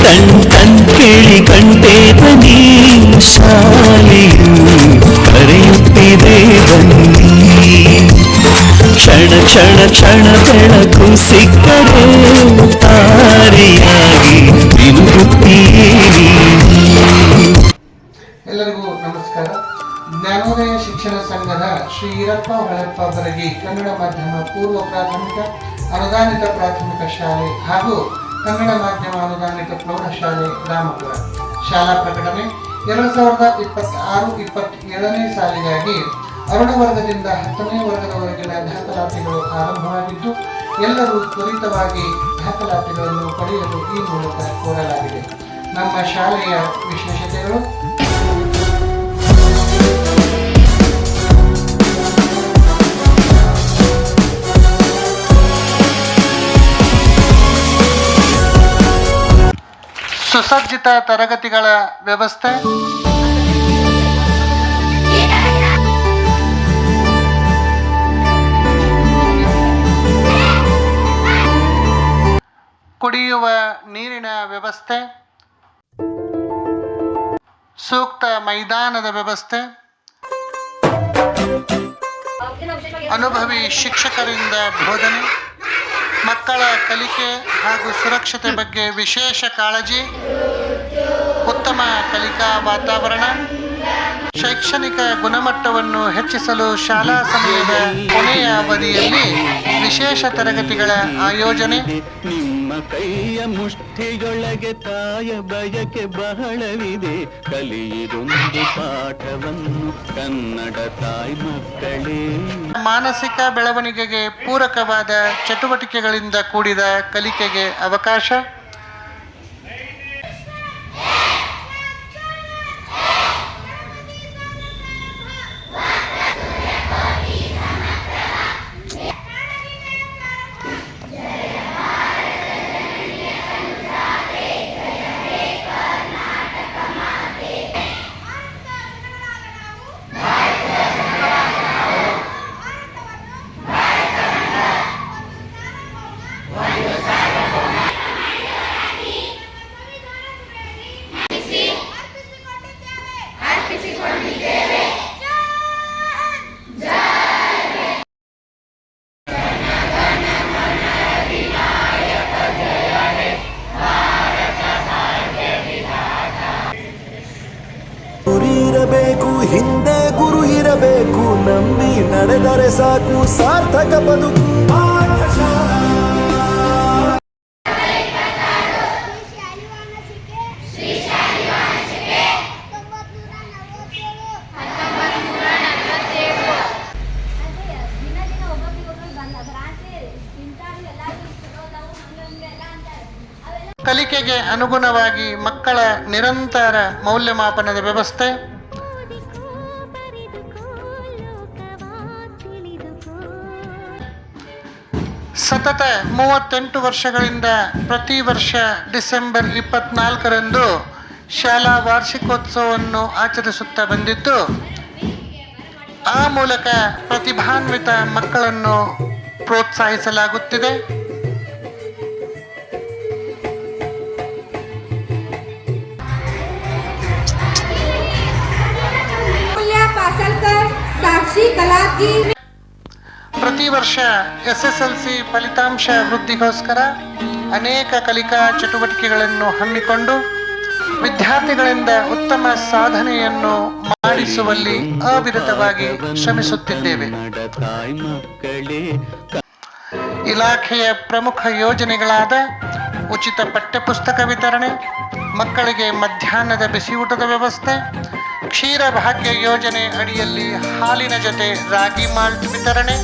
ತನ್ ತನ್ ಕೇಳಿ ಕಂಡೇದನಿ ಶಾಲೆಯು ಕರೆಯುತ್ತಿದೆ ಬನ್ನಿ. ಕ್ಷಣ ಕ್ಷಣ ಕ್ಷಣ ಬೆಳಕು ಸಿಕ್ಕರೆ ತಾರೆಯಾಗಿ ಬಿಡುತ್ತೀರಿ. ಎಲ್ಲರಿಗೂ ನಮಸ್ಕಾರ. ಜ್ಞಾನೋದಯ ಶಿಕ್ಷಣ ಸಂಘದ ಶ್ರೀ ಈರಪ್ಪ ಹೊಳೆಪ್ಪ ಬರಗಿ ಕನ್ನಡ ಮಾಧ್ಯಮ ಪೂರ್ವ ಪ್ರಾಥಮಿಕ ಅನುದಾನಿತ ಪ್ರಾಥಮಿಕ ಶಾಲೆ ಹಾಗೂ ಕನ್ನಡ ಮಾಧ್ಯಮ ಅನುದಾನಿತ ಪ್ರೌಢಶಾಲೆ ರಾಮಪುರ ಶಾಲಾ ಪ್ರಕಟಣೆ 2026-27ನೇ ಸಾಲಿಗಾಗಿ ಅರುಣ ವರ್ಗದಿಂದ 10ನೇ ವರ್ಗದವರೆಗಿನ ದಾಖಲಾತಿಗಳು ಆರಂಭವಾಗಿದ್ದು ಎಲ್ಲರೂ ತ್ವರಿತವಾಗಿ ದಾಖಲಾತಿಗಳನ್ನು ಪಡೆಯಲು ಈ ಮೂಲಕ ಕೋರಲಾಗಿದೆ. ನಮ್ಮ ಶಾಲೆಯ ವಿಶೇಷತೆಗಳು: ಸುಸಜ್ಜಿತ ತರಗತಿಗಳ ವ್ಯವಸ್ಥೆ, ಕುಡಿಯುವ ನೀರಿನ ವ್ಯವಸ್ಥೆ, ಸೂಕ್ತ ಮೈದಾನದ ವ್ಯವಸ್ಥೆ, ಅನುಭವಿ ಶಿಕ್ಷಕರಿಂದ ಬೋಧನೆ, ಮಕ್ಕಳ ಕಲಿಕೆ ಹಾಗೂ ಸುರಕ್ಷತೆ ಬಗ್ಗೆ ವಿಶೇಷ ಕಾಳಜಿ, ಉತ್ತಮ ಕಲಿಕಾ ವಾತಾವರಣ, ಶೈಕ್ಷಣಿಕ ಗುಣಮಟ್ಟವನ್ನು ಹೆಚ್ಚಿಸಲು ಶಾಲಾ ಸಮಯದ ಕೊನೆಯ ಅವಧಿಯಲ್ಲಿ ವಿಶೇಷ ತರಗತಿಗಳ ಆಯೋಜನೆ. ನಿಮ್ಮ ಕೈಯ ಮುಷ್ಟಿಯೊಳಗೆ ತಾಯ ಬಯಕೆ ಬಹಳವಿದೆ, ಕಲಿಯಿರೊಂದು ಪಾಠವನ್ನು ಕನ್ನಡ ತಾಯಿ ಮಕ್ಕಳೇ. ಮಾನಸಿಕ ಬೆಳವಣಿಗೆಗೆ ಪೂರಕವಾದ ಚಟುವಟಿಕೆಗಳಿಂದ ಕೂಡಿದ ಕಲಿಕೆಗೆ ಅವಕಾಶ. ಇರಬೇಕು, ಹಿಂದೆ ಗುರು ಇರಬೇಕು, ನಂಬಿ ನಡೆದರೆ ಸಾಕು ಸಾರ್ಥಕ ಬದುಕು. ಕಲಿಕೆಗೆ ಅನುಗುಣವಾಗಿ ಮಕ್ಕಳ ನಿರಂತರ ಮೌಲ್ಯಮಾಪನದ ವ್ಯವಸ್ಥೆ, ಸತತ 38 ವರ್ಷಗಳಿಂದ ಪ್ರತಿ ವರ್ಷ ಡಿಸೆಂಬರ್ 24ರಂದು ಶಾಲಾ ವಾರ್ಷಿಕೋತ್ಸವವನ್ನು ಆಚರಿಸುತ್ತಾ ಬಂದಿದ್ದು, ಆ ಮೂಲಕ ಪ್ರತಿಭಾನ್ವಿತ ಮಕ್ಕಳನ್ನು ಪ್ರೋತ್ಸಾಹಿಸಲಾಗುತ್ತಿದೆ. ಪ್ರತಿ ವರ್ಷ SSLC ಫಲಿತಾಂಶ ವೃದ್ಧಿಗೋಸ್ಕರ ಅನೇಕ ಕಲಿಕಾ ಚಟುವಟಿಕೆಗಳನ್ನು ಹಮ್ಮಿಕೊಂಡು ವಿದ್ಯಾರ್ಥಿಗಳಿಂದ ಉತ್ತಮ ಸಾಧನೆಯನ್ನು ಮಾಡಿಸುವಲ್ಲಿ ಅವಿರತವಾಗಿ ಶ್ರಮಿಸುತ್ತಿದ್ದೇವೆ. ಇಲಾಖೆಯ ಪ್ರಮುಖ ಯೋಜನೆಗಳಾದ ಉಚಿತ ಪಠ್ಯಪುಸ್ತಕ ವಿತರಣೆ, ಮಕ್ಕಳಿಗೆ ಮಧ್ಯಾಹ್ನದ ಬಿಸಿಯೂಟದ ವ್ಯವಸ್ಥೆ, ಕ್ಷೀರ ಭಾಗ್ಯ ಯೋಜನೆ ಅಡಿಯಲ್ಲಿ ಹಾಲಿನ ಜೊತೆ ರಾಗಿ ಮಾಲ್ಟ್ ವಿತರಣೆ,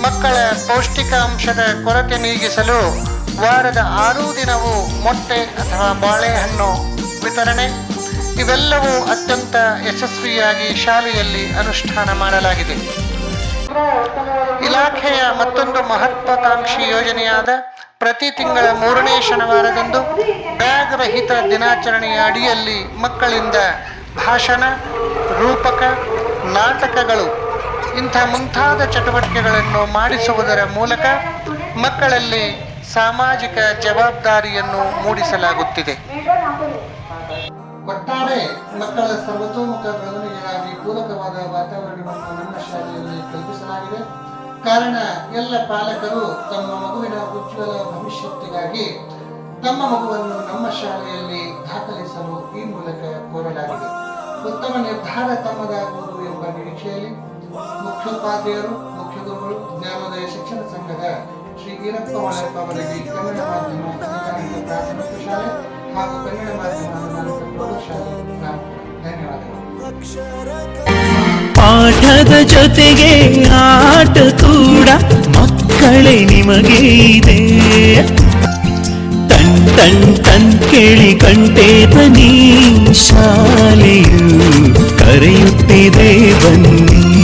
ಮಕ್ಕಳ ಪೌಷ್ಟಿಕಾಂಶದ ಕೊರತೆ ನೀಗಿಸಲು ವಾರದ 6 ದಿನವೂ ಮೊಟ್ಟೆ ಅಥವಾ ಬಾಳೆಹಣ್ಣು ವಿತರಣೆ, ಇವೆಲ್ಲವೂ ಅತ್ಯಂತ ಯಶಸ್ವಿಯಾಗಿ ಶಾಲೆಯಲ್ಲಿ ಅನುಷ್ಠಾನ ಮಾಡಲಾಗಿದೆ. ಇಲಾಖೆಯ ಮತ್ತೊಂದು ಮಹತ್ವಾಕಾಂಕ್ಷಿ ಯೋಜನೆಯಾದ ಪ್ರತಿ ತಿಂಗಳ 3ನೇ ಶನಿವಾರದಂದು ಬ್ಯಾಗ್ ರಹಿತ ದಿನಾಚರಣೆಯ ಅಡಿಯಲ್ಲಿ ಮಕ್ಕಳಿಂದ ಭಾಷಣ, ರೂಪಕ, ನಾಟಕಗಳು ಇಂಥ ಮುಂತಾದ ಚಟುವಟಿಕೆಗಳನ್ನು ಮಾಡಿಸುವುದರ ಮೂಲಕ ಮಕ್ಕಳಲ್ಲಿ ಸಾಮಾಜಿಕ ಜವಾಬ್ದಾರಿಯನ್ನು ಮೂಡಿಸಲಾಗುತ್ತಿದೆ. ಒಟ್ಟಾರೆ ಮಕ್ಕಳ ಸರ್ವತೋಮುಖ ಬೆಳವಣಿಗೆಗಾಗಿ ಪೂರಕವಾದ ವಾತಾವರಣವನ್ನು ನಮ್ಮ ಶಾಲೆಯಲ್ಲಿ ಕಲ್ಪಿಸಲಾಗಿದೆ. ಕಾರಣ ಎಲ್ಲ ಪಾಲಕರು ತಮ್ಮ ಮಗುವಿನ ಉಜ್ವಲ ಭವಿಷ್ಯಕ್ಕಾಗಿ ತಮ್ಮ ಮಗುವನ್ನು ನಮ್ಮ ಶಾಲೆಯಲ್ಲಿ ದಾಖಲಿಸಲು ಈ ಮೂಲಕ ಕೋರಲಾಗಿದೆ. ಉತ್ತಮ ನಿರ್ಧಾರ ತಮ್ಮದಾಗುವುದು ಎಂಬ ನಿರೀಕ್ಷೆಯಲ್ಲಿ ಮುಖ್ಯೋಪಾಧ್ಯಾಯರು, ಮುಖ್ಯ ಗುರುಗಳು, ಜ್ಞಾನೋದಯ ಶಿಕ್ಷಣ ಸಂಘದ ಶ್ರೀ ಈರಪ್ಪ ಹೊಳೆಪ್ಪ ಅವರಿಗೆ ಕನ್ನಡ ಮಾಧ್ಯಮ ಅನುದಾನಿತ ಪ್ರಾಥಮಿಕ ಶಾಲೆ ಹಾಗೂ ಕನ್ನಡ ಮಾಧ್ಯಮ ಅನುದಾನಿತ ಪ್ರೌಢಶಾಲೆ ಧನ್ಯವಾದಗಳು. ಪಾಠದ ಜೊತೆಗೆ ಆಟ ಕೂಡ ಮಕ್ಕಳೇ ನಿಮಗೆ ಇದೆ. ತನ್ ತನ್ ತನ್ ಕೇಳಿ ಕಂಟೆ ಬನ್ನಿ, ಶಾಲೆಯು ಕರೆಯುತ್ತಿದೆ ಬನ್ನಿ.